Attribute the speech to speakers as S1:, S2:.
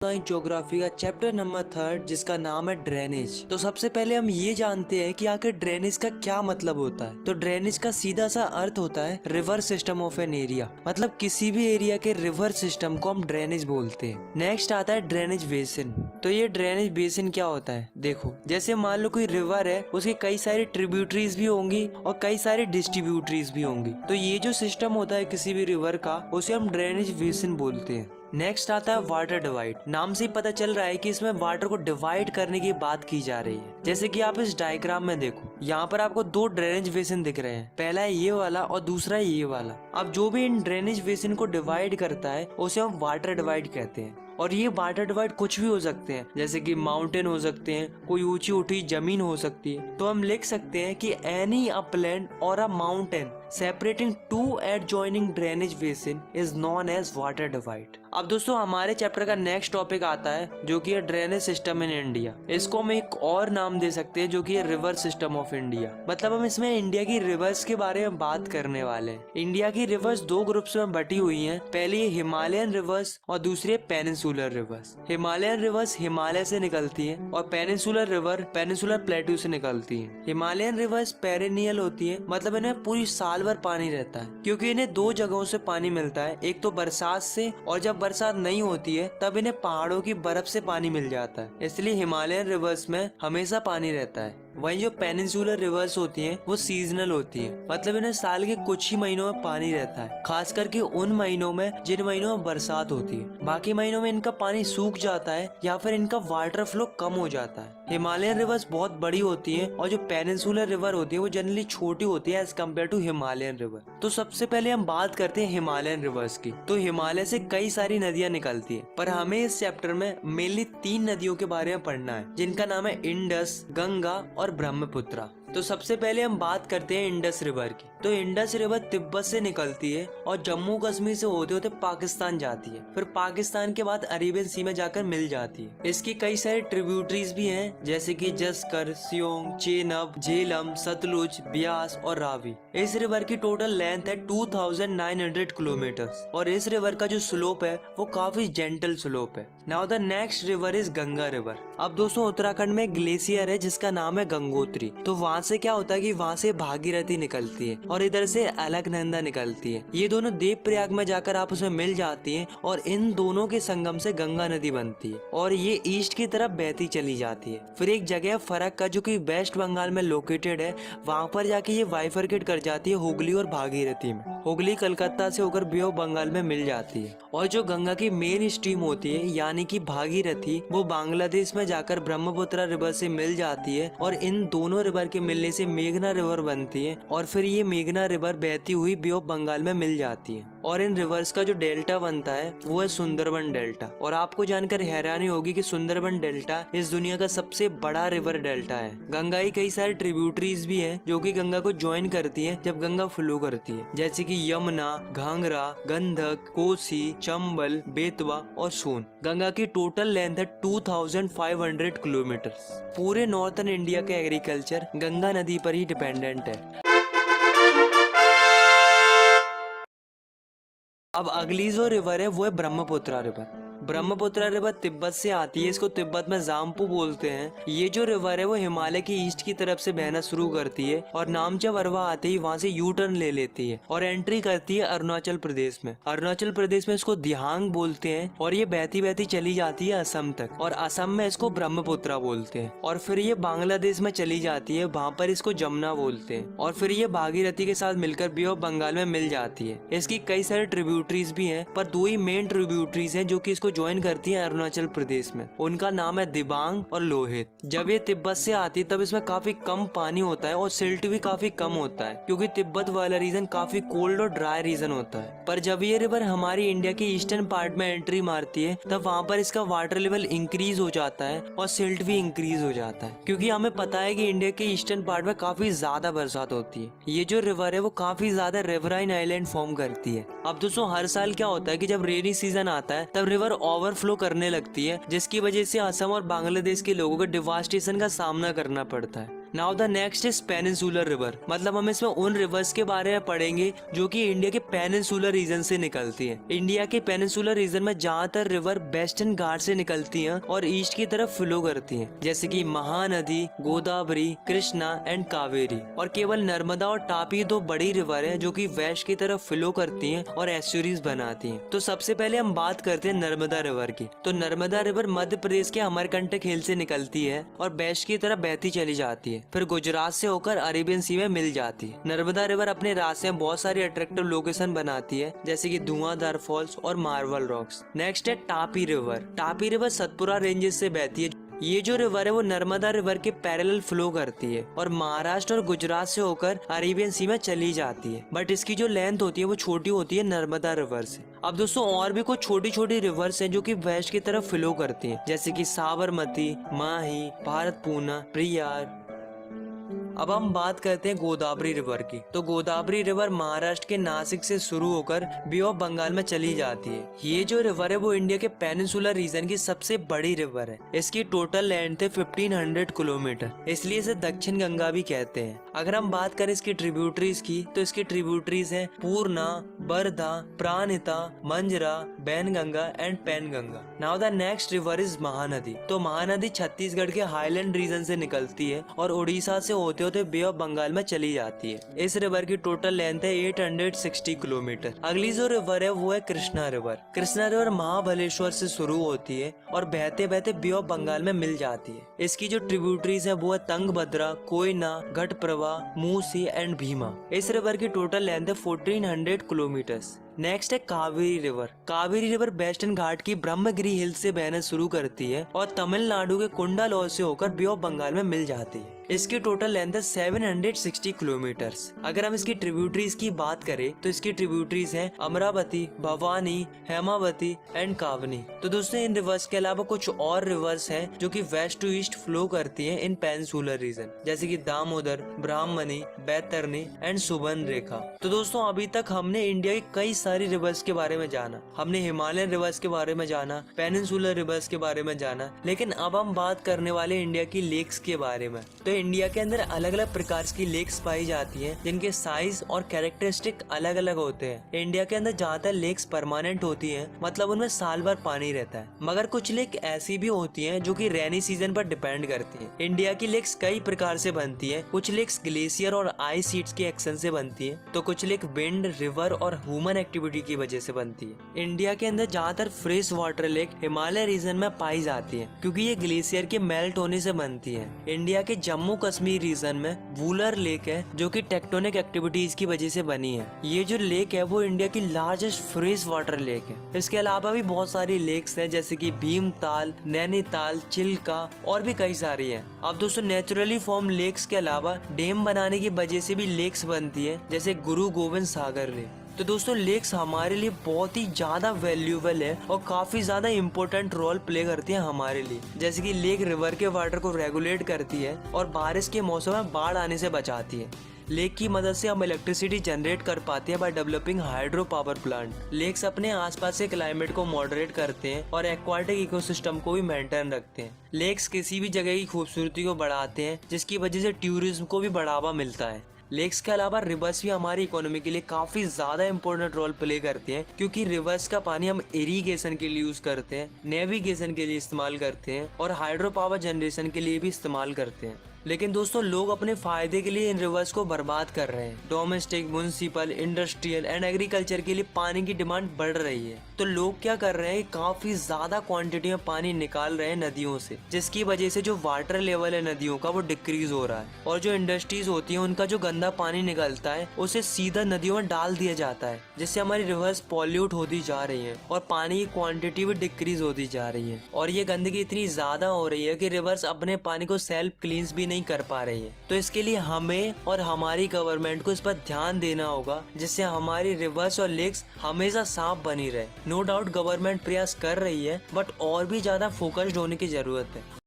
S1: Geography का chapter number 3 जिसका नाम है ड्रेनेज। तो सबसे पहले हम ये जानते हैं कि आखिर ड्रेनेज का क्या मतलब होता है। तो ड्रेनेज का सीधा सा अर्थ होता है river system of an area, मतलब किसी भी एरिया के रिवर सिस्टम को हम ड्रेनेज बोलते हैं। नेक्स्ट आता है ड्रेनेज बेसिन। तो ये ड्रेनेज बेसिन क्या होता है, देखो जैसे मान लो कोई रिवर है, उसकी कई सारी ट्रिब्यूटरीज भी होंगी और कई सारी डिस्ट्रीब्यूटरीज भी होंगी। तो ये जो सिस्टम होता है किसी भी रिवर का, उसे हम ड्रेनेज बेसिन बोलते हैं। नेक्स्ट आता है वाटर डिवाइड। नाम से ही पता चल रहा है कि इसमें वाटर को डिवाइड करने की बात की जा रही है। जैसे कि आप इस डायग्राम में देखो, यहाँ पर आपको दो ड्रेनेज बेसिन दिख रहे हैं, पहला है ये वाला और दूसरा है ये वाला। अब जो भी इन ड्रेनेज बेसिन को डिवाइड करता है उसे हम वाटर डिवाइड कहते हैं। और ये वाटर डिवाइड कुछ भी हो सकते हैं, जैसे कि माउंटेन हो सकते हैं, कोई ऊंची उठी जमीन हो सकती है। तो हम लिख सकते हैं कि एनी अपलैंड और a mountain separating two adjoining drainage basin is known as water divide. अब दोस्तों हमारे चैप्टर का नेक्स्ट टॉपिक आता है जो कि है ड्रेनेज सिस्टम इन इंडिया। इसको हम एक और नाम दे सकते हैं जो कि है रिवर सिस्टम ऑफ इंडिया। मतलब हम इसमें इंडिया की रिवर्स के बारे में बात करने वाले हैं। इंडिया की रिवर्स दो ग्रुप्स में बटी हुई हैं। पहली है हिमालयन रिवर्स और दूसरी है peninsular reverse. Himalayan reverse Himalaya से निकलती है और पेनिनसुलर रिवर पेनिनसुलर प्लेटू से निकलती है। हिमालयन रिवर्स पेरेनियल होती है, मतलब इन्हें पूरी साल भर पानी रहता है, क्योंकि इन्हें दो जगहों से पानी मिलता है, एक तो बरसात से, और जब बरसात नहीं होती है तब इन्हें पहाड़ों की बर्फ से पानी मिल जाता है। इसलिए हिमालयन रिवर्स में हमेशा पानी रहता है। वहीं जो पेनिनसुलर रिवर्स होती हैं वो सीजनल होती हैं, मतलब इन्हें साल के कुछ ही महीनों में पानी रहता है, खास करके उन महीनों में जिन महीनों में बरसात होती है। बाकी महीनों में इनका पानी सूख जाता है या फिर इनका वाटर फ्लो कम हो जाता है। हिमालयन रिवर्स बहुत बड़ी होती है और जो पेनिनसुलर रिवर होती है वो जनरली छोटी होती है as compare to Himalayan river. तो सबसे पहले हम बात करते हैं हिमालयन रिवर्स की। तो हिमालय से कई सारी नदियां निकलती है, पर हमें इस चैप्टर में मेनली 3 नदियों के बारे में पढ़ना है, जिनका नाम है इंडस, गंगा और ब्रह्मपुत्रा। तो सबसे पहले हम बात करते हैं इंडस रिवर की। तो इंडस रिवर तिब्बत से निकलती है और जम्मू कश्मीर से होते होते पाकिस्तान जाती है, फिर पाकिस्तान के बाद अरेबियन सी में जाकर मिल जाती है। इसकी कई सारी ट्रिब्यूटरीज भी हैं, जैसे कि जस्कर, सियोंग, चेनाब, झेलम, सतलुज, ब्यास और रावी। इस रिवर की टोटल लेंथ है 2900 किलोमीटर और इस रिवर का जो स्लोप है वो काफी जेंटल स्लोप है। Now the next river is Ganga river. अब दोस्तों उत्तराखंड में ग्लेशियर है जिसका नाम है गंगोत्री। तो वहाँ से क्या होता है कि वहाँ से भागीरथी निकलती है और इधर से अलकनंदा निकलती है। ये दोनों देवप्रयाग में जाकर आपस में मिल जाती हैं और इन दोनों के संगम से गंगा नदी बनती है और ये ईस्ट की तरफ बहती चली जाती है। फिर एक जगह फरक का जो कि वेस्ट बंगाल में लोकेटेड है, वहाँ पर जाके ये बाइफरकेट कर जाती है हुगली और भागीरथी में। हुगली कलकत्ता से होकर बे ऑफ बंगाल में मिल जाती है और जो गंगा की मेन स्ट्रीम होती है यानी कि भागीरथी, वो बांग्लादेश में जाकर ब्रह्मपुत्र रिवर से मिल जाती है और इन दोनों रिवर के मिलने से मेघना रिवर बनती है और फिर ये मेघना रिवर बहती हुई बे ऑफ बंगाल में मिल जाती है। और इन रिवर्स का जो डेल्टा बनता है वो है सुंदरबन डेल्टा। और आपको जानकर हैरानी होगी कि सुंदरबन डेल्टा इस दुनिया का सबसे बड़ा रिवर डेल्टा है। गंगा की कई सारी ट्रिब्यूटरीज भी हैं जो कि गंगा को ज्वाइन करती है जब गंगा फ्लो करती है, जैसे कि यमुना, घाघरा, गंधक, कोसी, चंबल, बेतवा और सोन। गंगा की टोटल लेंथ है 2500 किलोमीटर। पूरे नॉर्थन इंडिया का एग्रीकल्चर गंगा नदी पर ही डिपेंडेंट है। अब अगली जो रिवर है वो है ब्रह्मपुत्रा रिवर। ब्रह्मपुत्रा रिवर तिब्बत से आती है, इसको तिब्बत में जाम्पू बोलते हैं। ये जो रिवर है वो हिमालय की ईस्ट की तरफ से बहना शुरू करती है और नामचा वरवा आते ही वहाँ से यू टर्न ले लेती है और एंट्री करती है अरुणाचल प्रदेश में। अरुणाचल प्रदेश में इसको दिहांग बोलते हैं और ये बहती बहती चली जाती है असम तक और असम में इसको ब्रह्मपुत्रा बोलते हैं और फिर ये बांग्लादेश में चली जाती है, वहाँ पर इसको जमुना बोलते हैं और फिर ये भागीरथी के साथ मिलकर बे ऑफ बंगाल में मिल जाती है। इसकी कई सारे ट्रिब्यूटरीज भी हैं, पर 2 ही मेन ट्रिब्यूटरीज हैं जो कि इसको ज्वाइन करती है अरुणाचल प्रदेश में। उनका नाम है दिबांग और लोहित। जब ये तिब्बत से आती है तब इसमें काफी कम पानी होता है और सिल्ट भी काफी कम होता है, क्योंकि तिब्बत वाला रीजन काफी कोल्ड और ड्राई रीजन होता है। पर जब ये रिवर हमारी इंडिया के ईस्टर्न पार्ट में एंट्री मारती है तब वहाँ पर इसका वाटर लेवल इंक्रीज हो जाता है और सिल्ट भी इंक्रीज हो जाता है, क्योंकि हमें पता है कि इंडिया के ईस्टर्न पार्ट में काफी ज्यादा बरसात होती है। ये जो रिवर है वो काफी ज्यादा रिवराइन आइलैंड फॉर्म करती है। अब दोस्तों हर साल क्या होता है कि जब रेनी सीजन आता है तब रिवर ओवरफ्लो करने लगती है, जिसकी वजह से असम और बांग्लादेश के लोगों को डिवास्टेशन का सामना करना पड़ता है। Now the next is peninsular river, मतलब हम इसमें उन रिवर्स के बारे में पढ़ेंगे जो कि इंडिया के पेनिनसुलर रीजन से निकलती है। इंडिया के पेनिनसुलर रीजन में ज्यादातर रिवर वेस्टर्न घाट से निकलती हैं और ईस्ट की तरफ फ्लो करती हैं, जैसे कि महानदी, गोदावरी, कृष्णा एंड कावेरी। और केवल नर्मदा और तापी दो बड़ी रिवर हैं जो कि वेस्ट की तरफ फ्लो करती हैं और एस्चुरीज बनाती हैं। तो सबसे पहले हम बात करते हैं नर्मदा रिवर की। तो नर्मदा रिवर मध्य प्रदेश के अमरकंटक हिल से निकलती है और वेस्ट की तरफ बहती चली जाती है, फिर गुजरात से होकर अरेबियन सी में मिल जाती है। नर्मदा रिवर अपने रास्ते में बहुत सारी अट्रैक्टिव लोकेशन बनाती है, जैसे कि धुआंधार फॉल्स और मार्बल रॉक्स। नेक्स्ट है Tapi river. Tapi river Satpura ranges से बहती है। ये जो रिवर है वो नर्मदा रिवर के पैरेलल फ्लो करती है और महाराष्ट्र और गुजरात से होकर अरेबियन सी में चली जाती है, बट इसकी जो लेंथ होती है वो छोटी होती है नर्मदा रिवर से। अब दोस्तों और भी कुछ छोटी छोटी रिवर्स हैं जो कि वेस्ट की तरफ फ्लो करती हैं, जैसे कि साबरमती, माही, भारतपूर्णा, प्रियार। अब हम बात करते हैं गोदावरी रिवर की। तो गोदावरी रिवर महाराष्ट्र के नासिक से शुरू होकर बे ऑफ बंगाल में चली जाती है। ये जो रिवर है वो इंडिया के पेनिनसुलर रीजन की सबसे बड़ी रिवर है। इसकी टोटल लेंथ है 1500 किलोमीटर, इसलिए इसे दक्षिण गंगा भी कहते हैं। अगर हम बात करें इसकी ट्रिब्यूटरीज की, तो इसकी ट्रिब्यूटरीज हैं Purna, Wardha, Pranhita, Manjra, Wainganga and Penganga. Now the next river is Mahanadi. तो महानदी छत्तीसगढ़ के हाईलैंड रीजन से निकलती है और उड़ीसा से होते होते बे ऑफ बंगाल में चली जाती है। इस रिवर की टोटल लेंथ है 860 किलोमीटर। अगली जो रिवर है वो है कृष्णा रिवर। कृष्णा रिवर महाबलेश्वर से शुरू होती है और बहते बहते बे ऑफ बंगाल में मिल जाती है। इसकी जो ट्रिब्यूटरीज है वो है तंगभद्रा, कोयना, घटप्रभा, मूसी एंड भीमा। इस रिवर की टोटल लेंथ है 1400 किलोमीटर्स। नेक्स्ट है Kaveri river. Kaveri river western Ghat की ब्रह्मगिरी हिल से बहना शुरू करती है और तमिलनाडु के कुंडालोर से होकर बे ऑफ बंगाल में मिल जाती है। इसकी टोटल लेंथ है 760 किलोमीटर्स। अगर हम इसकी ट्रिब्यूटरीज की बात करें तो इसकी ट्रिब्यूटरीज हैं अमरावती, भवानी, हेमावती एंड कावनी। तो दोस्तों इन रिवर्स के अलावा कुछ और रिवर्स हैं जो कि वेस्ट टू ईस्ट फ्लो करती हैं इन पेनिनसुलर रीजन, जैसे कि दामोदर, ब्राह्मणी, बैतरणी एंड सुबर्ण रेखा। तो दोस्तों अभी तक हमने इंडिया की कई सारी रिवर्स के बारे में जाना। हमने हिमालयन रिवर्स के बारे में जाना, पेनिनसुलर रिवर्स के बारे में जाना, लेकिन अब हम बात करने वाले इंडिया की लेक्स के बारे में। तो इंडिया के अंदर अलग अलग प्रकार की लेक्स पाई जाती हैं जिनके साइज और कैरेक्टरिस्टिक अलग अलग होते हैं। इंडिया के अंदर ज्यादातर लेक्स परमानेंट होती हैं, मतलब उनमें साल भर पानी रहता है, मगर कुछ लेक ऐसी भी होती हैं जो कि रेनी सीजन पर डिपेंड करती हैं। इंडिया की लेक्स कई प्रकार से बनती हैं। कुछ लेक्स ग्लेशियर और आइस शीट्स के एक्शन से बनती हैं, तो कुछ लेक विंड, रिवर और ह्यूमन एक्टिविटी की वजह से बनती है। इंडिया के अंदर ज्यादातर fresh water lake Himalaya region में पाई जाती है क्योंकि ये ग्लेशियर के मेल्ट होने से बनती है। इंडिया के जम्मू कश्मीर रीजन में वूलर लेक है जो कि टेक्टोनिक एक्टिविटीज की वजह से बनी है। ये जो लेक है वो इंडिया की लार्जेस्ट फ्रेश वाटर लेक है। इसके अलावा भी बहुत सारी लेक्स हैं जैसे कि भीमताल, नैनीताल, चिल्का और भी कई सारी हैं। अब दोस्तों नेचुरली फॉर्म लेक्स के अलावा डैम बनाने की वजह से भी लेक्स बनती है, जैसे गुरु गोविंद सागर लेक। तो दोस्तों लेक्स हमारे लिए बहुत ही ज्यादा वैल्यूएबल है और काफी ज्यादा इम्पोर्टेंट रोल प्ले करती है हमारे लिए। जैसे कि लेक रिवर के वाटर को रेगुलेट करती है और बारिश के मौसम में बाढ़ आने से बचाती है। लेक की मदद से हम इलेक्ट्रिसिटी जनरेट कर पाते हैं by developing hydro power plant. Lakes अपने आसपास के क्लाइमेट को मॉडरेट करते हैं और एक्वाटिक इकोसिस्टम को भी मेंटेन रखते हैं। लेक्स किसी भी जगह की खूबसूरती को बढ़ाते हैं जिसकी वजह से टूरिज्म को भी बढ़ावा मिलता है। लेक्स के अलावा रिवर्स भी हमारी इकोनॉमी के लिए काफी ज्यादा इम्पोर्टेंट रोल प्ले करते हैं क्योंकि रिवर्स का पानी हम इरिगेशन के लिए यूज करते हैं, नेविगेशन के लिए इस्तेमाल करते हैं और हाइड्रो पावर जनरेशन के लिए भी इस्तेमाल करते हैं। लेकिन दोस्तों लोग अपने फायदे के लिए इन रिवर्स को बर्बाद कर रहे हैं। Domestic, municipal, industrial and agriculture के लिए पानी की डिमांड बढ़ रही है, तो लोग क्या कर रहे हैं, काफी ज्यादा क्वांटिटी में पानी निकाल रहे हैं नदियों से, जिसकी वजह से जो वाटर लेवल है नदियों का वो डिक्रीज हो रहा है और जो इंडस्ट्रीज होती है उनका जो गंदा पानी निकलता है उसे सीधा नदियों में डाल दिया जाता है, जिससे हमारी रिवर्स पॉल्यूट होती जा रही है और पानी की क्वांटिटी भी डिक्रीज होती जा रही है। और ये गंदगी इतनी ज्यादा हो रही है कि रिवर्स अपने पानी को सेल्फ क्लींस भी नहीं कर पा रही है। तो इसके लिए हमें और हमारी गवर्नमेंट को इस पर ध्यान देना होगा, जिससे हमारी रिवर्स और लेक्स हमेशा साफ बनी रहे। नो डाउट गवर्नमेंट प्रयास कर रही है, बट और भी ज्यादा फोकस्ड होने की जरूरत है।